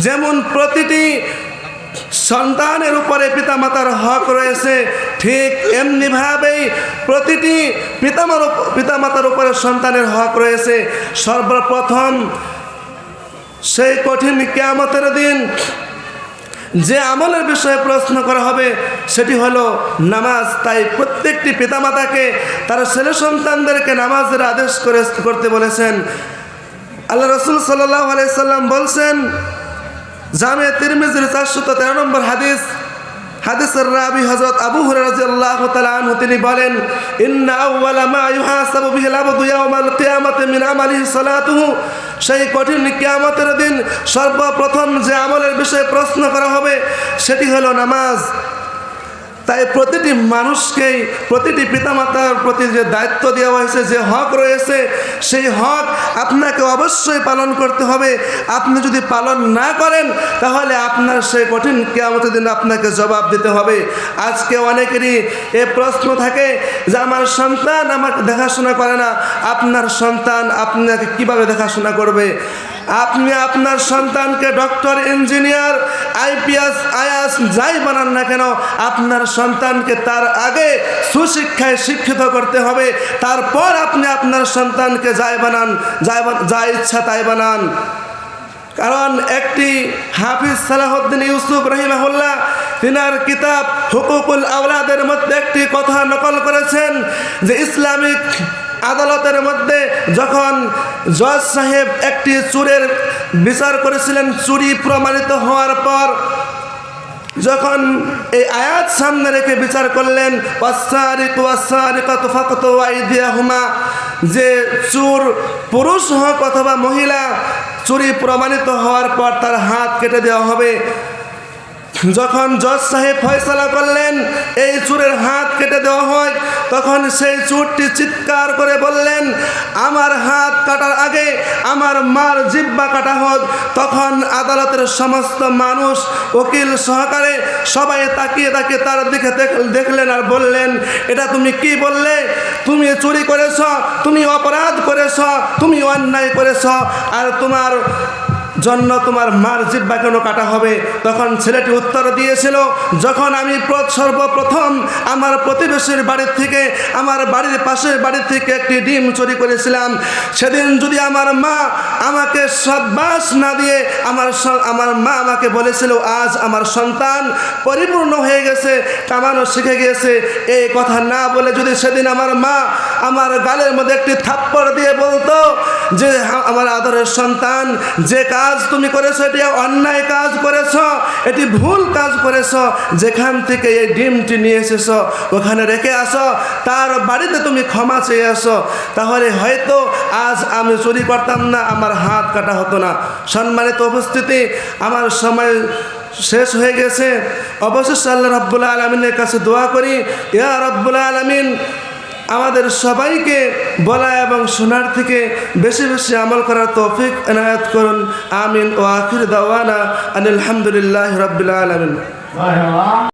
যেমন প্রতিটি সন্তানের উপরে পিতামাতার হক রয়েছে, ঠিক এমনিভাবেই প্রতিটি পিতামাতার উপরে সন্তানের হক রয়েছে। সর্বপ্রথম সেই কঠিন কিয়ামতের দিন যে আমলের বিষয়ে প্রশ্ন করা হবে সেটি হলো নামাজ। তাই প্রত্যেকটি পিতামাতাকে তার ছেলে সন্তানদেরকে নামাজের আদেশ করতে বলেছেন। আল্লাহ রাসূল সাল্লাল্লাহু আলাইহি সাল্লাম বলছেন, জামে তিরমিজির 413 নম্বর হাদিসের রাবি হযরত আবু হুরায়রা রাদিয়াল্লাহু তাআলা আনহু তিনি বলেন, ইন্না আউওয়ালা মা ইউহাসাবু বিহিল আবদু ইয়াওমাল কিয়ামাতি মিন আমালিহি সালাতুহু। সেই কঠিন কিয়ামতের দিন সর্বপ্রথম যে আমলের বিষয়ে প্রশ্ন করা হবে সেটি হলো নামাজ। তাই প্রতিটি মানুষকেই প্রতিটি পিতামাতার প্রতি যে দায়িত্ব দেওয়া হয়েছে, যে হক রয়েছে, সেই হক আপনাকে অবশ্যই পালন করতে হবে। আপনি যদি পালন না করেন তাহলে আপনার সেই কঠিন কিয়ামতের দিন আপনাকে জবাব দিতে হবে। আজকে অনেকেরই এ প্রশ্ন থাকে যে আমার সন্তান আমাকে দেখাশোনা করে না। আপনার সন্তান আপনাকে কিভাবে দেখাশোনা করবে? আপনি আপনার সন্তানকে ডক্টর, ইঞ্জিনিয়ার, আইপিএস, আইএএস যাই বানান না কেন, আপনার সন্তানকে তার আগে সুশিক্ষায় শিক্ষিত করতে হবে। তারপর আপনি আপনার সন্তানকে যা ইচ্ছা তাই বানান। কারণ একটি হাফিজ সালাহুদ্দিন ইউসুফ রাহিমাহুল্লাহ তিনার কিতাব হুকুকুল আওলাদের মধ্যে একটি কথা নকল করেছেন যে ইসলামিক আদালতের মধ্যে যখন জজ সাহেব একটি চুরের বিচার করেছিলেন, চুরি প্রমাণিত হওয়ার পর যখন এই আয়াত সামনে রেখে বিচার করলেন, ওয়াসসারিকু ওয়াসসারিকাতু ফাকতু আইদিয়াহুমা, যে চোর পুরুষ হোক অথবা মহিলা, চুরি প্রমাণিত হওয়ার পর তার হাত কেটে দেওয়া হবে। যখন জজ সাহেব ফয়সালা করলেন এই চোরের হাত কেটে দেওয়া হয়, তখন সেই চোরটি চিৎকার করে বললেন, আমার হাত কাটার আগে আমার মার জিহ্বা কাটা হোক। তখন আদালতের সমস্ত মানুষ, উকিল সহকারে সবাই তাকিয়ে তাকিয়ে তার দিকে দেখলেন আর বললেন, এটা তুমি কি বললে? তুমি চুরি করেছ, তুমি অপরাধ করেছ, তুমি অন্যায় করেছ, আর তোমার জন্য তোমার মার জিহ্বা কেন কাটা হবে? তখন ছেলেটি উত্তর দিয়েছিল, যখন আমি সর্বপ্রথম আমার প্রতিবেশীর বাড়ির থেকে, আমার বাড়ির পাশের বাড়ির থেকে একটি ডিম চুরি করেছিলাম, সেদিন যদি আমার মা আমাকে সদ্বাস না দিয়ে আমার মা আমাকে বলেছিল আজ আমার সন্তান পরিপূর্ণ হয়ে গেছে, কামানো শিখে গিয়েছে, এই কথা না বলে যদি সেদিন আমার মা আমার গালের মধ্যে একটি থাপ্পড় দিয়ে বলতো যে আমার আদরের সন্তান, যে কাজ তুমি করেছো এটি অন্যায় কাজ করেছো, এটি ভুল কাজ করেছো, যেখান থেকে এই ডিমটি নিয়ে এসেছো ওখানে রেখে আসো, তার বাড়িতে তুমি ক্ষমা চেয়ে আসো, তাহলে হয়তো আজ আমি চুরি করতাম না, আমার হাত কাটা হতো না। সম্মানিত উপস্থিতি, আমার সময় শেষ হয়ে গেছে। অবশেষে আল্লাহ রাব্বুল আলামিনের কাছে দোয়া করি, ইয়া রাব্বুল আলামিন আমাদের সবাইকে বলা এবং শোনার থেকে বেশি বেশি আমল করার তৌফিক এনায়েত করুন। আমিন। ওয়া আখির দাওয়ানা আনিল হামদুলিল্লাহি রাব্বিল আলামিন।